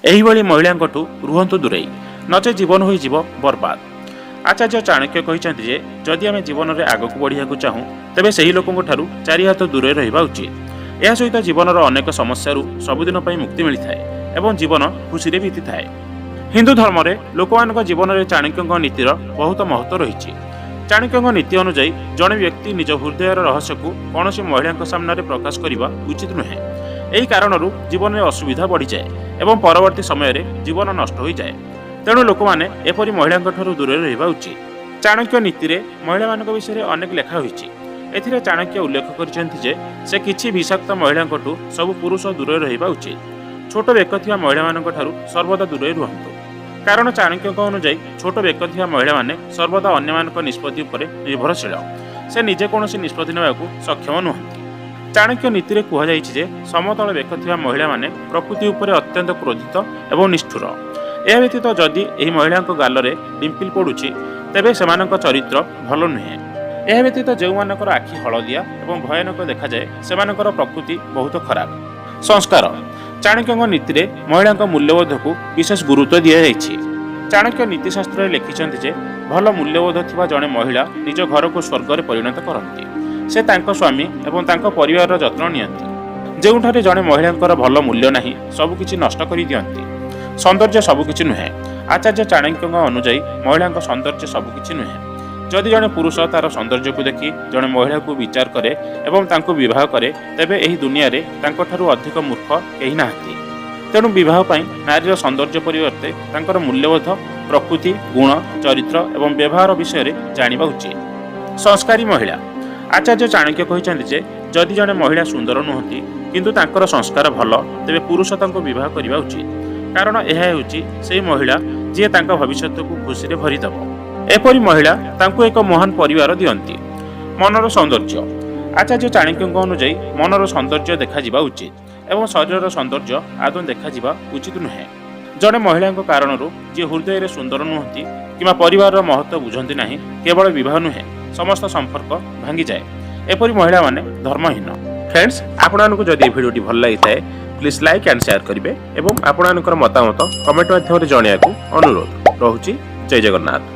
एहिभଳି महिलांकठू रुहंतु दूरेई नचे जीवन होइजिव बर्बाद। आचार्य चाणक्य कहते जे जदि आम जीवन में आगक बढ़िया चाहूँ तेज से लोकों चारि हाथ दूरे रहा उचित। यह सहित जीवनर अनेक समस्या सबुदिन मुक्ति मिलता है और जीवन खुशी बीती थाए। हिंदू धर्म में लोक जीवन में चाणक्य नीतिर बहुत महत्व रही। चाणक्य नीति अनुजाई जड़े व्यक्ति निज हृदय रहस्य को कौन महिला सामने प्रकाश करने उचित नुहे। यही कारण जीवन में असुविधा बढ़ी जाए और परवर्ती समय जीवन नष्ट हो जाए। तेणु लोक मैंने एपरी महिला दूरे रहा उचित। चाणक्य नीति में महिला विषय अनेक लेखा होती। एथिरे चाणक्य उल्लेख करछन्ति से किछि विषाक्त महिला सब पुरुष दूरे रहा उचित। छोट बेक थिया महिला सर्वदा दूरे रुहंतु। कारण चाणक्य अनुजाई छोट बेक थिया महिला माने सर्वदा अन्य निष्पत्ति उपर निर्भरशील। से निजे कौन निष्पत्ति नेबाकू सक्षम नुहंती। चाणक्य नीति में कहुଯାଇଛି समतल बेक थिया महिला माने प्रकृति उपर अत्यंत क्रोधित एवं निष्ठुर। यह व्यतीत जदि यह महिला गाल में डिम्पल पड़ुछि तेबे सेमानक चरित्र भल नुहे। यह व्यतीत जो मानकर आखि हलदिया एवं भयानक देखा जाए सेमानकर प्रकृति बहुत खराब। संस्कार चाणक्य नीति में महिला मूल्यबोध को विशेष गुरुत्व दि जाइछि। चाणक्य नीतिशास्त्र लिखिछन्ति जे भल मूल्यबोध थिबा जणे महिला निज घर को स्वर्ग में परिणत करती। से तांको स्वामी एवं तांको परिवार जत्न नियंती। जोठारे जणे महिलांकर भल मूल्य नाही सबकिछि नष्ट करि दियंती। सौंदर्य सबकिछि नुहे। आचार्य चाणक्य अनुजाई महिला सौंदर्य सबकिछि नुहे। जदि जड़े पुरुष तार सौंदर्य को देखि जड़े महिला को विचार करे एवं तांको विवाह करे तेबे एही दुनिया रे तांको ठारू अधिक मूर्ख केही नाहंती। तेणु विवाह पई नारीर सौंदर्य परिवर्ते तांकर मूल्यबोध प्रकृति गुण चरित्र एवं व्यवहार विषय जानिबा उचित। संस्कारी महिला आचार्य चाणक्य कहते जे जदि जड़े महिला सुंदर नुहंती किंतु तांकर संस्कार भल तेबे पुरुष तांको विवाह करबा उचित। कारण यह होची से महिला जी तांका भविष्य को खुशी रे भरीदेव। एपरी महिला तांको एक महान परिवार दियंती। मनर सौंदर्य आचार्य चाणक्य अनुजाई मनर सौंदर्य देखा उचित एवं शरीर सौंदर्य आदौ देखा उचित नुहे। जड़े महिला कारण जी हृदय रे सुंदर नुहंती कि परिवार महत्व बुझंती नहीं केवल विवाह नुहे समस्त संपर्क भांगी जाए। एपरी महिला माने धर्महीन। फ्रेंड्स आपको जदि भिडियोटी भल लगी थाए प्लीज लाइक एंड शेयर करेंगे और आपणकर मतामत कमेंट माध्यम जनवाक अनुरोध। रहुछि जय जगन्नाथ।